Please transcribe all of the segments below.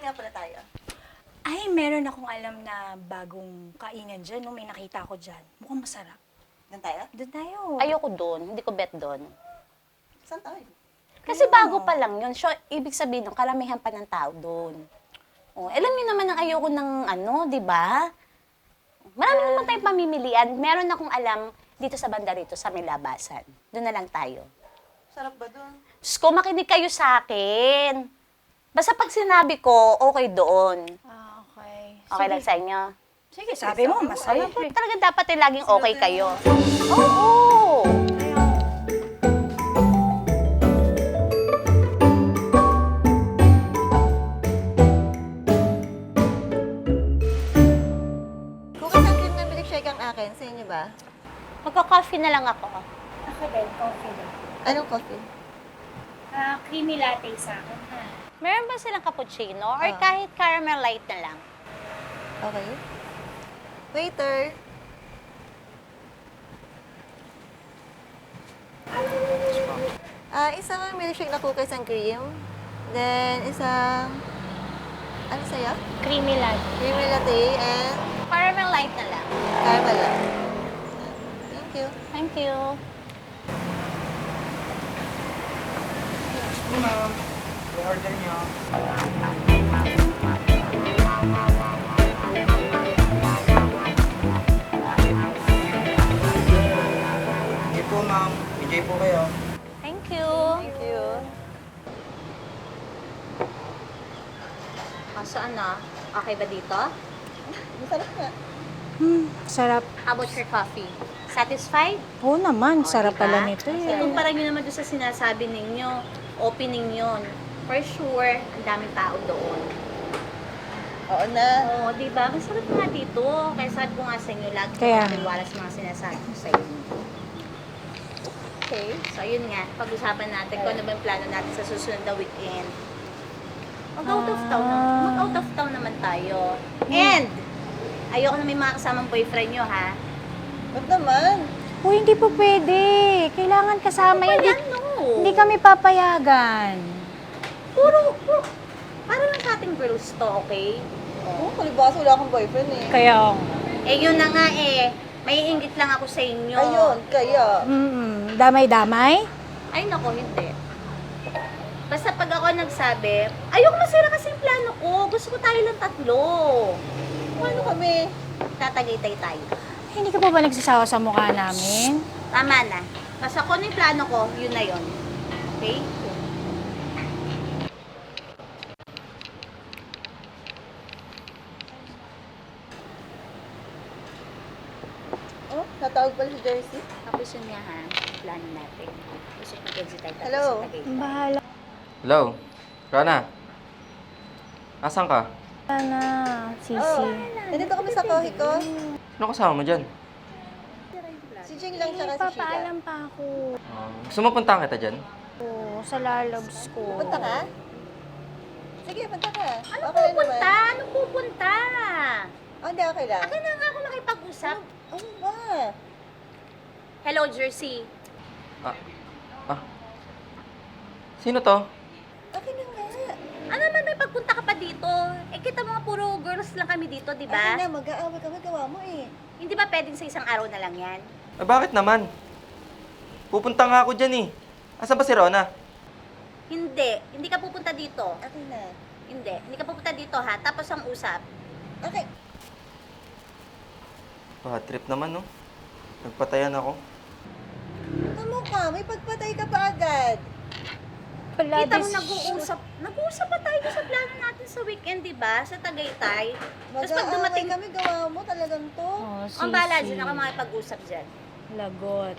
nga pala tayo? Ay, meron akong alam na bagong kainan dyan, no? May nakita ko dyan. Mukhang masarap. Doon tayo? Doon tayo. Ayoko doon, hindi ko bet doon. Saan tayo? Kasi bago pa lang yun. So, ibig sabihin nung karamihan pa ng tao doon. Oh, alam niyo naman ang ayoko ng ano, di ba? Marami naman tayong pamimilian. Meron akong alam dito sa banda rito, sa may labasan. Doon na lang tayo. Sarap ba doon? Diyos ko, makinig kayo sa akin. Basta pag sinabi ko, okay doon. Ah, okay. Okay lang sa inyo? Sige, sabi mo, masarap. Talaga dapat laging okay kayo. Oo! Kung isang cream na milkshake ang akin, sa inyo ba? Magka-coffee na lang ako. Ako din, coffee din. Anong coffee? Creamy latte sa akin, ha? Meron ba silang cappuccino? Or Ah. kahit caramel light na lang? Okay. Waiter. Isang milkshake na cookies and cream. Then, isang... Ano sa'yo? Creamy latte. Creamy latte and Caramel light na lang. caramel latte. Thank you. Thank you. Ma'am, i-order niyo. Sige po, ma'am. Enjoy po kayo. Thank you. Thank you. Saan na? Okay ba dito? Masarap nga. Sarap. How about your coffee? Satisfied? Oo naman, sarap diba? pala nito eh. Ikumpara nyo naman doon sa sinasabi ninyo. Opening yun. For sure, ang daming tao doon. Oo na. Oo, di ba? Masarap nga dito. Kaya sabi ko nga sa inyo, lagi Kaya. ko tiwala sa mga sinasabi ko sa inyo. Okay. So, yun nga. Pag-usapan natin kung ano ba yung plano natin sa susunod na weekend. Mag-out of town naman. Mag-out of town naman tayo. And, ayoko na may mga kasamang boyfriend nyo, ha? Ba't naman? Uy, hindi po pwede. Kailangan kasama. Hindi, Ano? hindi kami papayagan. Para lang sa ating girls to, okay? Oo, kalibasa wala akong boyfriend eh. Kaya, Eh, yun na nga eh. May inggit lang ako sa inyo. Ayun, kaya. damay-damay? Ay, nako, hindi. Basta pag ako nagsabi, ayoko masira kasi yung plano ko. Gusto ko tayo lang tatlo. Ano kami? Tatagaytay tayo. Hindi ka pa ba nagsasawa sa mukha namin? Tama na. Basta kung ano yung plano ko, yun na yun. Okay? Oh, natawag pala si Jersey. Tapos yun nga ha, yung plano natin. Gusto ko mag-exit tayo tatlo Hello? sa Tagaytay. Bahala Hello? Rana? Asan ka? na, Sisi. Oh, nandito kami sa kohi ko. Sino kasama mo dyan? Si Jing lang tsaka si Sheila. Papaalam pa ako. Gusto mo puntahan kita dyan? Sa lalabs ko. Punta ka? Sige, punta ka. Ano Okay lang pupunta? naman. Ano pupunta? Oh, hindi, okay lang. Akin na nga ako makipag-usap. Ano ba? Hello, Jersey. Sino to? Okay na nga. Ano naman may pagpunta ka pa dito? Eh, kita mga puro girls lang kami dito, di Okay ba? na, mag-aaway kami, gawa mo eh. Hindi ba pwedeng sa isang araw na lang yan? Bakit naman? Pupunta nga ako dyan eh. Asan ba si Rona? Hindi. Hindi ka pupunta dito. Okay na. Hindi ka pupunta dito ha. Tapos ang usap. Okay. Bad trip naman no. Nagpatayan ako. Tamo ka, may pagpatay ka pa agad. Kita mo nag-uusap. Nag-uusap pa tayo sa plano natin sa weekend, di ba? Sa Tagaytay. Tapos pag Mag-aaway dumating... kami, gawa mo talagang to. Oh, Sisi. Ang bala dyan, ako makipag-usap dyan. Lagot.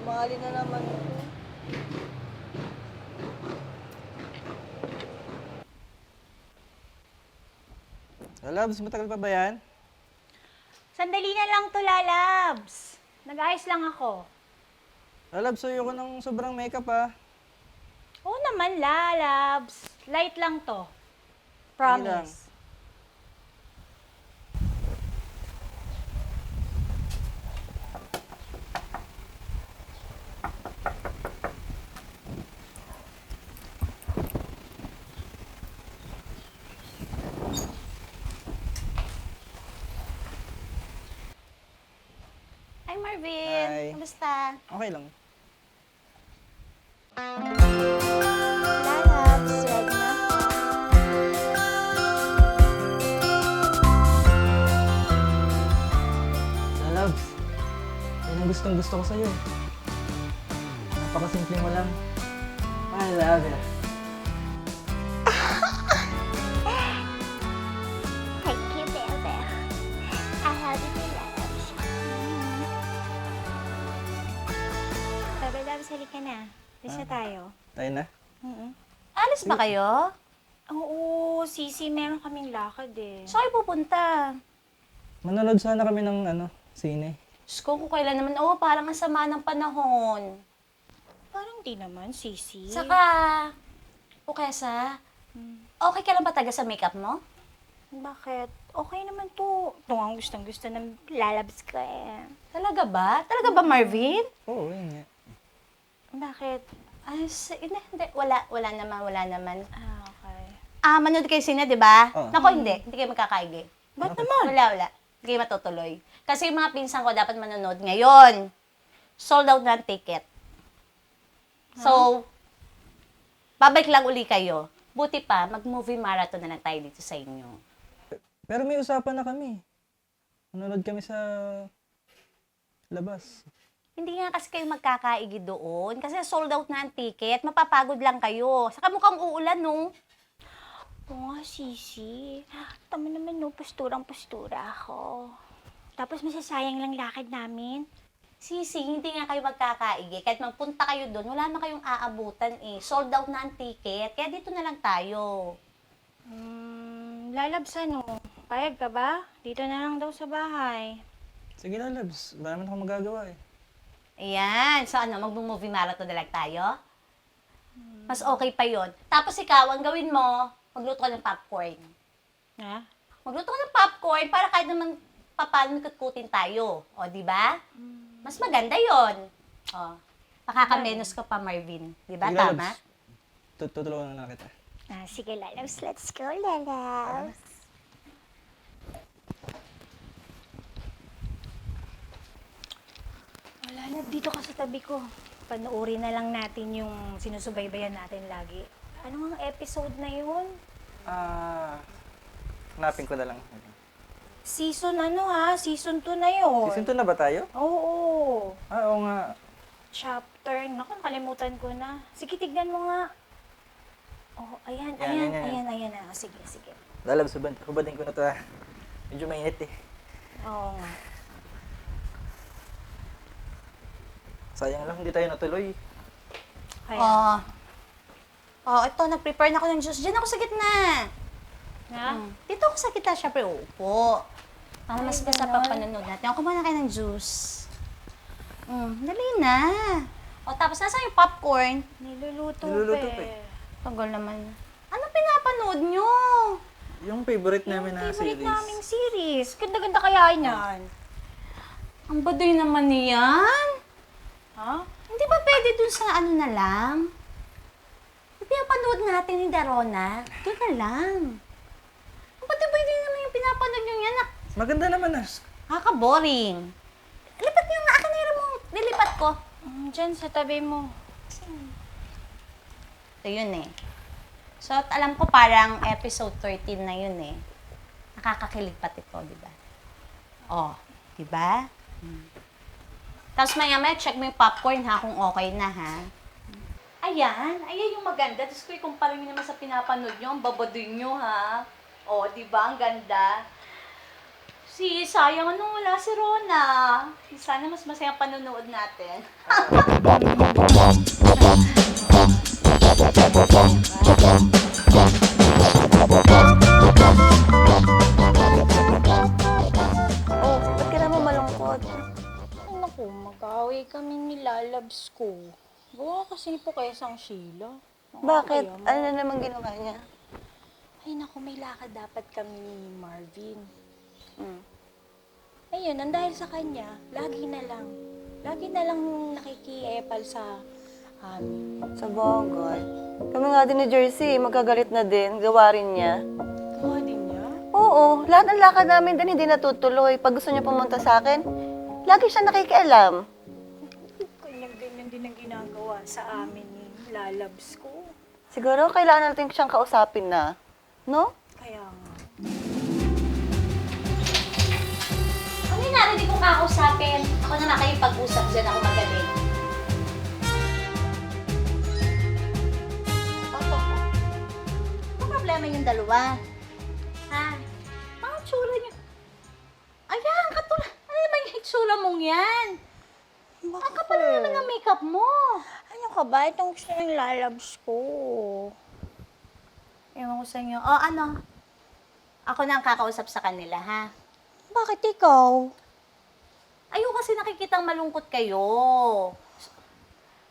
Mali na naman ito. Labs, matagal pa ba yan? Sandali na lang to, lalabs. Nag-ayos lang ako. Labs, ayoko ng sobrang makeup ah. Oo naman, lalabs. Light lang to. Promise. Marvin. Hi. Kamusta? Okay lang. Lalabs, ready na? Lalabs, yan ang gustong gusto ko sa'yo. Napakasimple mo lang. I love you. Thank you, baby. I love you, loves. Bebe, Labs, halika na. Bisa tayo. Tayo na? Alis ba kayo? Oo, Sisi, meron kaming lakad eh. Saan kayo pupunta? Manonood sana kami ng sine. Diyos ko, kung kailan naman. Oo, parang ang sama ng panahon. Parang di naman, Sisi. Saka, Kesa, okay ka lang ba taga sa makeup mo? Bakit? Okay naman to. Ito ang gustong-gusto ng lalabs ko eh. Talaga ba? Talaga ba, Marvin? Oo, yun nga. Bakit? Ay, hindi. Wala naman. Ah, okay. Manood kayo sine, di ba? Oo. Nako, hindi. Hindi kayo magkakaigi. Ba't naman? Wala. Hindi kayo matutuloy. Kasi yung mga pinsan ko dapat manonood ngayon. Sold out na ang ticket. So, babalik lang uli kayo. Buti pa, mag-movie marathon na lang tayo dito sa inyo. Pero may usapan na kami. Manonood kami sa labas. Hindi nga kasi kayo magkakaigi doon. Kasi sold out na ang ticket. Mapapagod lang kayo. Saka mukhang uulan, no? Oo nga, Sisi. Tama naman, no. Pasturang-pastura ako. Tapos masasayang lang lakad namin. Sisi, hindi nga kayo magkakaigi. Kahit magpunta kayo doon, wala na kayong aabutan eh. Sold out na ang ticket. Kaya dito na lang tayo. Lalabs, ano? Payag ka ba? Dito na lang daw sa bahay. Sige Lalabs, wala naman ako magagawa eh. Ayan. So ano, mag-movie marathon na lang tayo? Mas okay pa yon. Tapos ikaw, ang gawin mo, magluto ka ng popcorn. Ha? Magluto ka ng popcorn para kahit naman papaano kutkutin tayo. O, di ba? Mas maganda yon. O, makakamenos ka pa, Marvin. Di ba? Sige, Tama? Lalabs. Tutulungan na kita. Sige, lalabs. Let's go, lalabs. Wala na, dito ka sa tabi ko. Panoorin na lang natin yung sinusubaybayan natin lagi. Ano ang episode na yun? Hanapin ko na lang. Season ano ha? Season 2 na yun. Season 2 na ba tayo? Oo. Oo nga. Chapter. Naku, nakalimutan ko na. Sige, tignan mo nga. Oh, ayan. Yan. Ah, sige. Lalabs, hubadin ko na to ah. Medyo mainit eh. Oo nga. Sayang lang, hindi tayo natuloy. Ayan. Ito, nag-prepare na ako ng juice. Diyan ako sa gitna. Ha? Dito ako sa gitna, syempre, upo. Para mas basta pa panonood natin. Ako muna kayo ng juice. Dali na. Tapos nasaan yung popcorn? Niluluto pa eh. Tagal naman. Ano pinapanood nyo? Yung favorite namin na Favorite series. naming series. Ganda-ganda kaya yan. Ang baduy naman niyan. Ha? Hindi ba pwede dun sa ano na lang? Yung pinapanood natin ni Darona, doon na lang. Ang baduy naman yung pinapanood nyo yan. Maganda naman ah. Nakaka-boring. Lipat nyo nga. Akin na yung nilipat ko. Diyan sa tabi mo. Ito yun eh. So, alam ko parang episode 13 na yun eh. Nakakakilig pati ito, di ba? Di ba? Tapos maya check mo yung popcorn ha, kung okay na ha. Ayan yung maganda. Tapos ko ikumpara nyo naman sa pinapanood nyo, ang babadoy nyo ha. Di ba? Ang ganda. Sayang anong wala si Rona. Sana mas masaya panonood natin. Ba't ka naman malungkot? Ay naku, mag-away kami ni Lalabs ko. Gawa kasi po kaya sang Sheila. Bakit? Kaya mo. Ano na naman ginawa niya? Ay naku, may lakad dapat kami ni Marvin. Ayun, ang dahil sa kanya, lagi na lang nakikiepal sa amin. Sa bagay. Kami nga din ni Jersey, magkagalit na din. Gawa rin niya. Gawa din niya? Oo, lahat ng lakad namin din hindi natutuloy. Pag gusto niya pumunta sa akin, Lagi siya nakikialam. Ganyan-ganyan din ang ginagawa sa amin ni lalabs ko. Siguro kailangan natin siyang kausapin na. No? Kaya nga. Ano yung narinig kong kakausapin? Ako na nga kayo pag-usap dyan, ako magaling. Opo. Ano problema yung dalawa? Ha? Ang tsura niya. Ayan, katulad. Ano naman yung itsura mong yan? Ang kapal na naman ng makeup mo. Ano ka ba? Itong gusto ng lalabs ko. Ewan ko sa inyo. O ano? Ako na ang kakausap sa kanila, ha? Bakit ikaw? Ayoko kasi nakikitang malungkot kayo.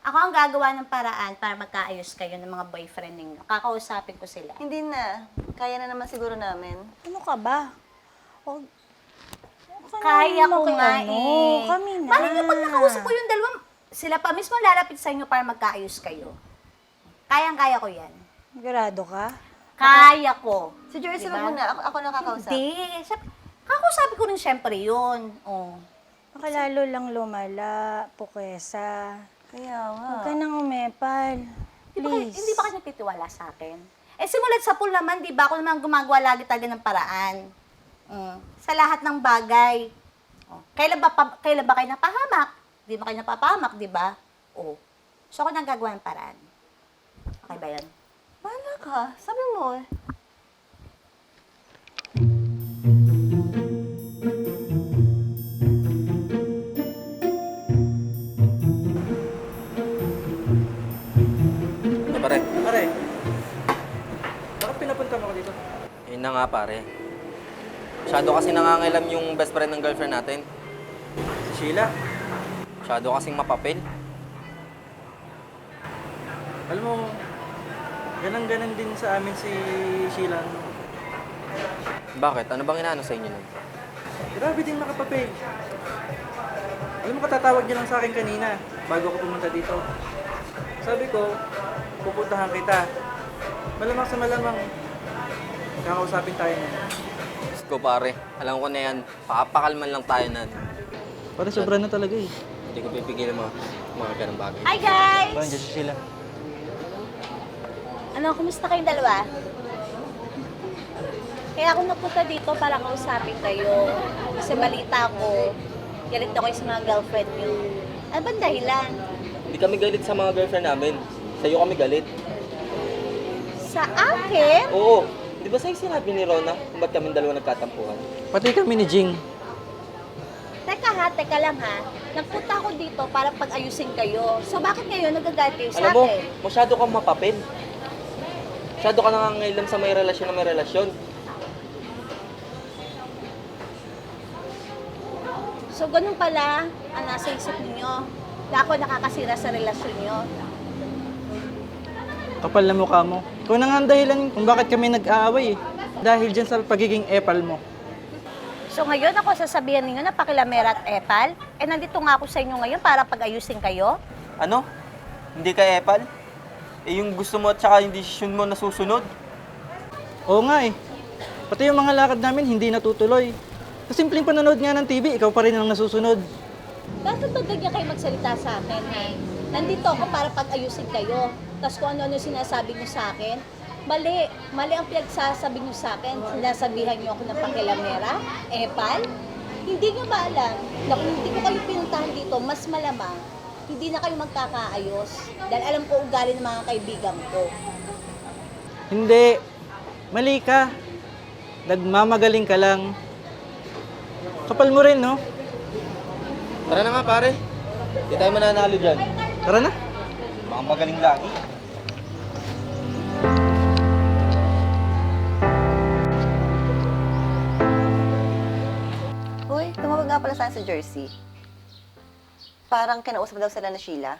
Ako ang gagawa ng paraan para magkaayos kayo ng mga boyfriend ninyo. Kakausapin ko sila. Hindi na. Kaya na naman siguro namin. Ano ka ba? Huwag Kaya ko nga ano, eh. kami na. Paano niyo pag nakausap ko yung dalawa, sila pa mismo lalapit sa inyo para magkaayos kayo? Kayang-kaya ko yan. Sigurado ka? Kaya ko. Si Jersey, Diba? wag muna. Ako nakakausap. Hindi. Kakausapin ko rin syempre yun. Oh. Baka lalo lang lumala, pukesa. Kaya nga. Huwag ka nang umepal. Please. Hindi ba kayo nagtitiwala sa akin? Eh, simulat sa pool naman, di ba? Ako naman gumagawa lagi talaga ng paraan. Sa lahat ng bagay. Oh. Kailan ba kayo napahamak? Di ba kayo napapahamak, di ba? Oh. So, ako nang gagawa ng paraan. Okay ba yan? Wala ka. Sabi mo eh. Ano pare? Pare, bakit pinapunta mo ko dito? Yun na nga pare. Masyado kasi nangangailam yung best friend ng girlfriend natin. Si Sheila. Masyado kasing mapapil. Alam mo, ganang-ganan din sa amin si Sheila. Bakit? Ano bang inaano sa inyo nun? Grabe din makapapil. Alam mo, katatawag niya lang sa akin kanina bago ako pumunta dito. Sabi ko, pupuntahan kita. Malamang sa malamang, kakausapin tayo na. Diyos ko pare, alam ko na yan. Papakalman lang tayo na. Pare, sobra na talaga eh. Hindi ko pipigilan mga ganang bagay. Hi, guys! Parang dyan si Sheila. Ano, kumusta kayong dalawa? Kaya ako napunta dito para kausapin kayo. Kasi balita ko, galit ako sa mga girlfriend niyo. Ano bang dahilan? Hindi kami galit sa mga girlfriend namin. Sa'yo kami galit. Sa akin? Oo. Di ba sa'yo sinabi ni Rona kung ba't kami dalawa nagkatampuhan? Pati kami ni Jing. Teka lang ha. Nagpunta ako dito para pag-ayusin kayo. So bakit ngayon nagagalit kayo sa Alam mo, akin? masyado kang mapapil. Masyado ka nangangailam sa may relasyon na may relasyon. So ganun pala ang nasa isip ninyo na ako nakakasira sa relasyon nyo. Kapal na mukha mo. Ikaw na nga ang dahilan kung bakit kami nag-aaway eh. Dahil dyan sa pagiging epal mo. So ngayon ako sasabihan ninyo na pakilamera at epal, eh nandito nga ako sa inyo ngayon para pag-ayusin kayo. Ano? Hindi ka epal? Eh yung gusto mo at saka yung desisyon mo nasusunod? Oo nga eh. Pati yung mga lakad namin hindi natutuloy. Sa simpleng panonood nga ng TV, ikaw pa rin ang nasusunod. Bakit ba ganyan kayo magsalita sa akin, ha? Nandito ako para pag-ayusin kayo. Tapos kung ano-ano sinasabi niyo sa akin, mali. Mali ang pinagsasabi niyo sa akin. Sinasabihan niyo ako ng pakilamera, epal. Hindi niyo ba alam na kung hindi ko kayo pinuntahan dito, mas malamang, hindi na kayo magkakaayos. Dahil alam ko ugali ng mga kaibigan ko. Hindi. Mali ka. Nagmamagaling ka lang. Kapal mo rin, no? Tara na nga pare. Hindi tayo mananalo dyan. Tara na. Baka magaling lagi. Uy, tumawag nga pala sa akin si Jersey. Parang kinausap daw sila na Sheila.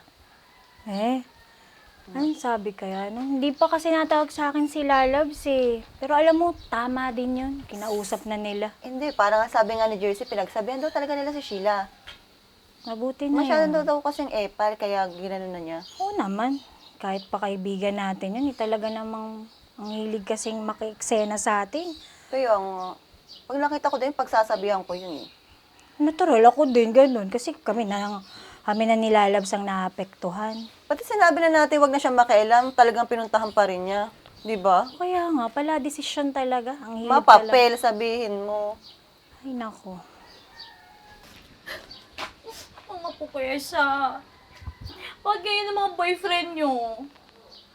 Anong sabi kaya? No? Hindi pa kasi natawag sa akin si Lalabs eh. Pero alam mo, tama din yun. Kinausap na nila. Hindi, parang sabi nga ni Jersey, pinagsabihan daw talaga nila si Sheila. Mabuti na Masyado yun. daw kasing epal, kaya ginanon na niya. Oo naman. Kahit pa kaibigan natin yun, talaga namang ang hilig kasing makieksena sa atin. Kaya nga, pag nakita ko din, pagsasabihan ko yun eh. Natural ako din, ganun. Kasi kami na nilalabs ang naapektuhan. Pati sinabi na natin wag na siyang makialam, talagang pinuntahan pa rin niya. Di ba? Kaya nga, pala desisyon talaga. Ang hirap talaga. Mapapel, sabihin mo. Ay, nako. Mga po kaya siya. Bakit ganyan ang mga boyfriend nyo?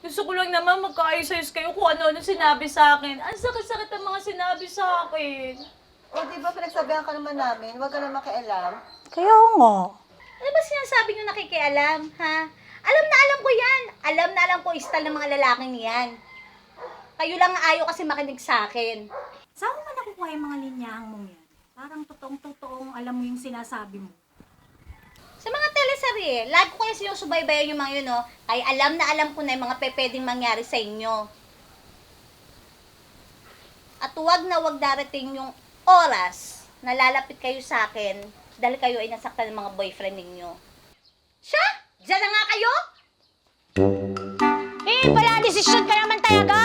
Gusto ko lang naman magkaayos-ayos kayo kung ano-ano sinabi sa akin. Ang sakit-sakit ang mga sinabi sa akin. O di ba pinagsabihan ka naman namin, wag ka na makialam. Kaya nga. Ano ba sinasabi nyo nakikialam, ha? Alam ko yan. Alam na alam ko style ng mga lalaking yan. Kayo lang ang ayaw kasi makinig sa akin. Saan mo nakukuha yung mga linyahang mong yan? Parang totoong-totoong alam mo yung sinasabi mo. Sa mga teleserye, lagi ko kaya sinusubaybayan yung mga yun, no? Kaya alam na alam ko na yung mga pwedeng mangyari sa inyo. At huwag na huwag darating yung oras na lalapit kayo sa akin dahil kayo ay nasaktan ng mga boyfriend ninyo. Siya? Diyan na nga kayo? Pala desisyon ka naman talaga!